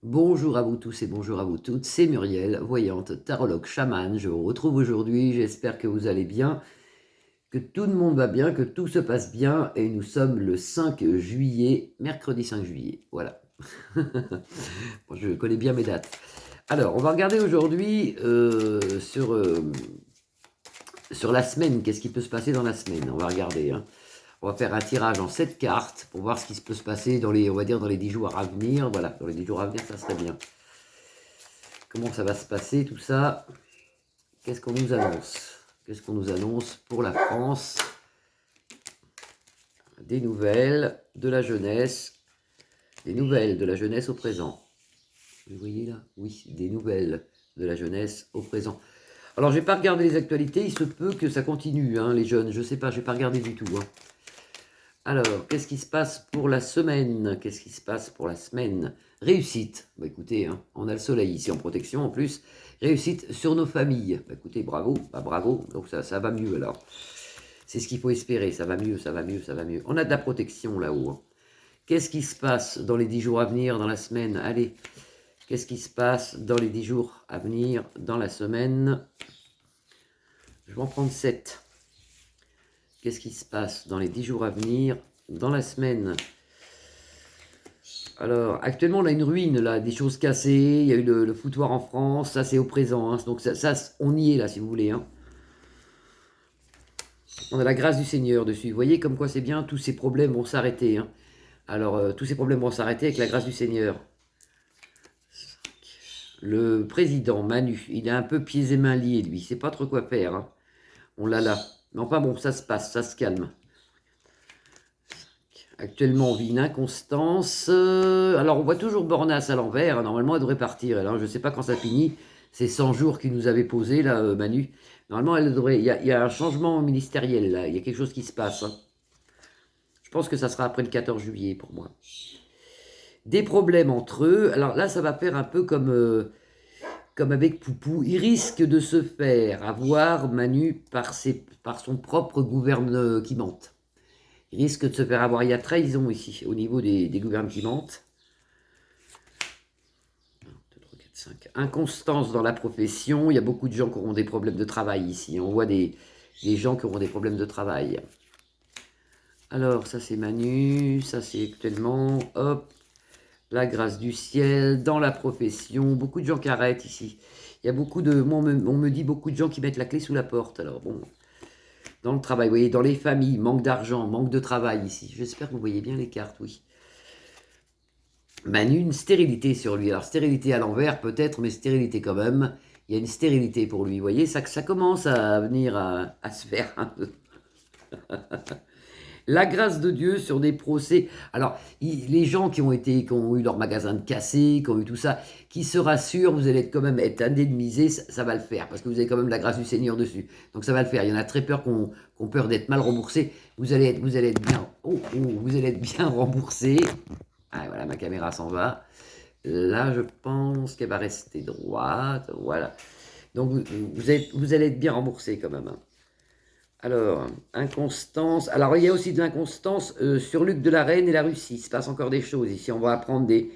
Bonjour à vous tous et bonjour à vous toutes, c'est Muriel, voyante, tarologue, chamane. Je vous retrouve aujourd'hui, j'espère que vous allez bien, que tout le monde va bien, que tout se passe bien, et nous sommes le 5 juillet, mercredi 5 juillet, voilà. Bon, je connais bien mes dates. Alors, on va regarder aujourd'hui sur la semaine, qu'est-ce qui peut se passer dans la semaine, on va regarder, hein. On va faire un tirage en 7 cartes pour voir ce qui peut se passer dans les, on va dire, dans les 10 jours à venir. Voilà, dans les 10 jours à venir, ça serait bien. Comment ça va se passer tout ça? Qu'est-ce qu'on nous annonce? Qu'est-ce qu'on nous annonce pour la France? Des nouvelles de la jeunesse. Des nouvelles de la jeunesse au présent. Vous voyez là? Oui, des nouvelles de la jeunesse au présent. Alors, je n'ai pas regardé les actualités. Il se peut que ça continue, hein, les jeunes. Je ne sais pas, je n'ai pas regardé du tout, hein. Alors, qu'est-ce qui se passe pour la semaine? Qu'est-ce qui se passe pour la semaine? Réussite. Bah, écoutez, hein, on a le soleil ici en protection en plus. Réussite sur nos familles. Bah, écoutez, bravo. Bah, bravo. Donc ça va mieux alors. C'est ce qu'il faut espérer. Ça va mieux, ça va mieux, ça va mieux. On a de la protection là-haut, hein. Qu'est-ce qui se passe dans les 10 jours à venir, dans la semaine? Allez, qu'est-ce qui se passe dans les 10 jours à venir, dans la semaine? Je vais en prendre 7. Qu'est-ce qui se passe dans les 10 jours à venir, dans la semaine? Alors, actuellement, on a une ruine, là, des choses cassées, il y a eu le foutoir en France, ça c'est au présent, hein. Donc ça, on y est là, si vous voulez, hein. On a la grâce du Seigneur dessus. Vous voyez comme quoi c'est bien, tous ces problèmes vont s'arrêter, hein. Alors, tous ces problèmes vont s'arrêter avec la grâce du Seigneur. Le président, Manu, il a un peu pieds et mains liés, lui, il sait pas trop quoi faire, hein. On l'a là. Mais enfin bon, ça se passe, ça se calme. Actuellement, on vit une inconstance. Alors, on voit toujours Bornas à l'envers. Normalement, elle devrait partir. Alors, je ne sais pas quand ça finit. C'est 100 jours qu'il nous avait posé, là, Manu. Normalement, elle devrait. Il y a un changement ministériel, là. Il y a quelque chose qui se passe, hein. Je pense que ça sera après le 14 juillet pour moi. Des problèmes entre eux. Alors là, ça va faire un peu comme avec Poupou. Il risque de se faire avoir, Manu, par son propre gouvernement. Il risque de se faire avoir. Il y a trahison ici, au niveau des gouvernements. 1, 2, 3, 4, 5. Inconstance dans la profession. Il y a beaucoup de gens qui auront des problèmes de travail ici. On voit des gens qui auront des problèmes de travail. Alors, ça c'est Manu. Ça c'est actuellement. Hop. La grâce du ciel. Dans la profession. Beaucoup de gens qui arrêtent ici. Il y a beaucoup de. Moi, on me dit beaucoup de gens qui mettent la clé sous la porte. Alors, bon. Dans le travail, vous voyez, dans les familles, manque d'argent, manque de travail ici. J'espère que vous voyez bien les cartes, oui. Manu, une stérilité sur lui. Alors, stérilité à l'envers, peut-être, mais stérilité quand même. Il y a une stérilité pour lui. Vous voyez, ça commence à venir à se faire un peu. La grâce de Dieu sur des procès. Alors, les gens qui ont eu leur magasin de cassé, qui ont eu tout ça, qui se rassurent, vous allez quand même être indemnisés, ça va le faire, parce que vous avez quand même la grâce du Seigneur dessus. Donc ça va le faire. Il y en a très peur qui ont peur d'être mal remboursés. Vous allez être bien, vous allez être bien remboursés. Ah, voilà, ma caméra s'en va. Là, je pense qu'elle va rester droite. Voilà. Donc, vous allez être bien remboursé quand même, hein. Alors, inconstance. Alors, il y a aussi de l'inconstance sur Luc de la Reine et la Russie. Il se passe encore des choses ici. On va apprendre des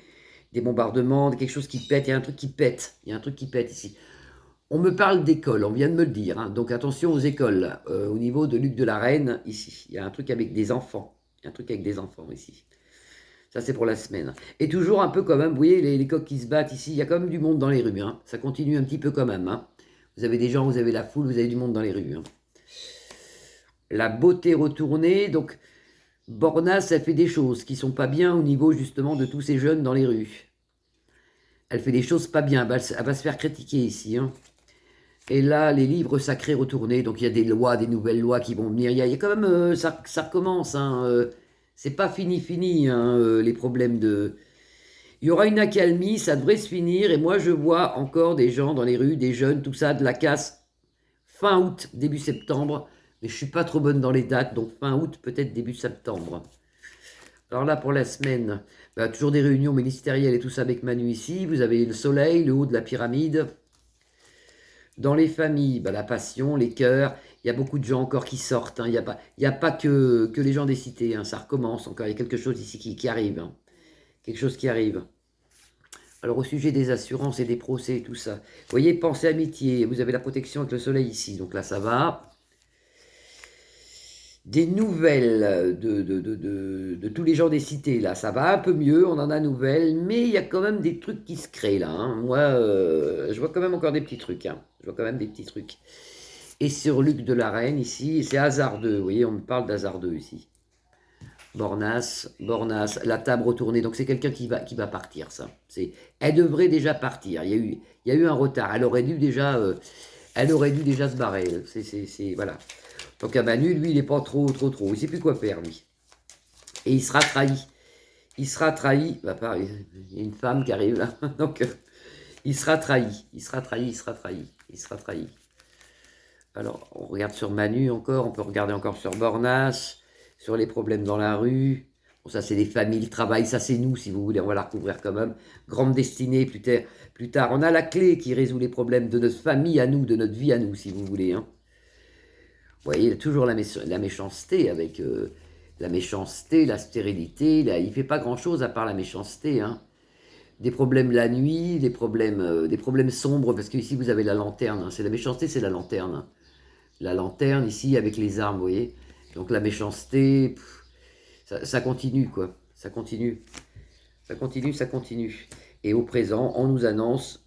bombardements, quelque chose qui pète. Il y a un truc qui pète. Il y a un truc qui pète ici. On me parle d'école, on vient de me le dire, hein. Donc, attention aux écoles. Au niveau de Luc de la Reine, ici. Il y a un truc avec des enfants. Il y a un truc avec des enfants ici. Ça, c'est pour la semaine. Et toujours un peu quand même, vous voyez, les coqs qui se battent ici, il y a quand même du monde dans les rues, hein. Ça continue un petit peu quand même, hein. Vous avez des gens, vous avez la foule, vous avez du monde dans les rues, hein. La beauté retournée, donc Bornas, elle fait des choses qui sont pas bien au niveau justement de tous ces jeunes dans les rues. Elle fait des choses pas bien, elle va se faire critiquer ici, hein. Et là, les livres sacrés retournés, donc il y a des lois, des nouvelles lois qui vont venir. Il y a quand même, ça recommence, hein. C'est pas fini, hein, les problèmes de. Il y aura une accalmie, ça devrait se finir, et moi je vois encore des gens dans les rues, des jeunes, tout ça, de la casse fin août, début septembre, mais je suis pas trop bonne dans les dates, donc fin août, peut-être début septembre. Alors là, pour la semaine, bah, toujours des réunions ministérielles et tout ça avec Manu ici, vous avez le soleil, le haut de la pyramide. Dans les familles, bah, la passion, les cœurs, il y a beaucoup de gens encore qui sortent, hein. Il y a pas que les gens des cités, hein. Ça recommence encore, il y a quelque chose ici qui arrive, hein. Quelque chose qui arrive. Alors, au sujet des assurances et des procès et tout ça, vous voyez, pensée amitié, vous avez la protection avec le soleil ici, donc là, ça va. Des nouvelles de tous les gens des cités, là, ça va un peu mieux, on en a nouvelles, mais il y a quand même des trucs qui se créent, là, hein. Moi, je vois quand même encore des petits trucs, hein. Je vois quand même des petits trucs. Et sur Luc de la Reine, ici, c'est hasardeux, vous voyez, on me parle d'hasardeux ici. Bornas, Bornas, la table retournée. Donc c'est quelqu'un qui va partir, ça. Elle devrait déjà partir. Il y a eu un retard. Elle aurait dû déjà se barrer. Voilà. Donc à Manu, lui, il n'est pas trop. Il ne sait plus quoi faire, lui. Et il sera trahi. Il sera trahi. Bah, pareil, il y a une femme qui arrive là. Donc il sera trahi. Il sera trahi. Il sera trahi. Il sera trahi. Alors, on regarde sur Manu encore. On peut regarder encore sur Bornas. Sur les problèmes dans la rue. Bon, ça, c'est les familles, le travail, ça, c'est nous, si vous voulez, on va la recouvrir quand même. Grande destinée, plus tard. On a la clé qui résout les problèmes de notre famille à nous, de notre vie à nous, si vous voulez. Hein. Vous voyez, il y a toujours la méchanceté avec la méchanceté, la stérilité. Là, il ne fait pas grand-chose à part la méchanceté. Hein. Des problèmes la nuit, des problèmes sombres, parce que ici, vous avez la lanterne. Hein. C'est la méchanceté, c'est la lanterne. Hein. La lanterne, ici, avec les armes, vous voyez. Donc la méchanceté, ça continue, quoi. Ça continue. Ça continue, ça continue. Et au présent, on nous annonce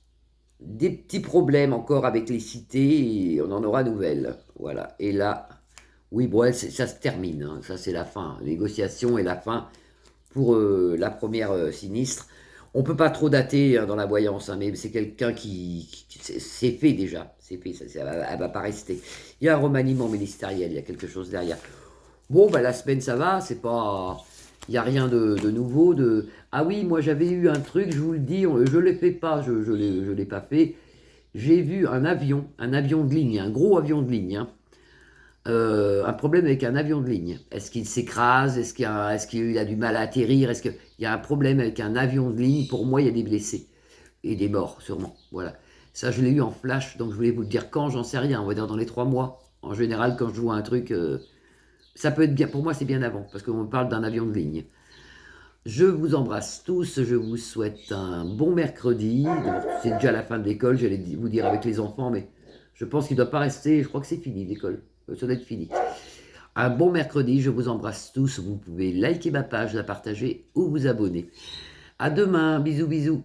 des petits problèmes encore avec les cités et on en aura nouvelles. Voilà. Et là, oui, bon, ça se termine. Hein. Ça, c'est la fin. Négociation et la fin pour la première sinistre. On peut pas trop dater hein, dans la voyance, hein, mais c'est quelqu'un c'est fait déjà. C'est fait, elle va pas rester. Il y a un remaniement ministériel, il y a quelque chose derrière. Bon, bah, la semaine, ça va, c'est pas. Il n'y a rien de nouveau. Ah oui, moi j'avais eu un truc, je vous le dis, je ne l'ai fait pas, je ne l'ai pas fait. J'ai vu un avion de ligne, un gros avion de ligne. Hein. Un problème avec un avion de ligne. Est-ce qu'il s'écrase? Est-ce qu'il a du mal à atterrir? Est-ce qu'il y a un problème avec un avion de ligne? Pour moi, il y a des blessés et des morts, sûrement. Voilà. Ça, je l'ai eu en flash, donc je voulais vous le dire quand, j'en sais rien. On va dire dans les 3 mois. En général, quand je vois un truc. Ça peut être bien, pour moi c'est bien avant, parce qu'on parle d'un avion de ligne. Je vous embrasse tous, je vous souhaite un bon mercredi. C'est déjà la fin de l'école, j'allais vous dire avec les enfants, mais je pense qu'il ne doit pas rester, je crois que c'est fini l'école, ça doit être fini. Un bon mercredi, je vous embrasse tous, vous pouvez liker ma page, la partager ou vous abonner. À demain, bisous bisous.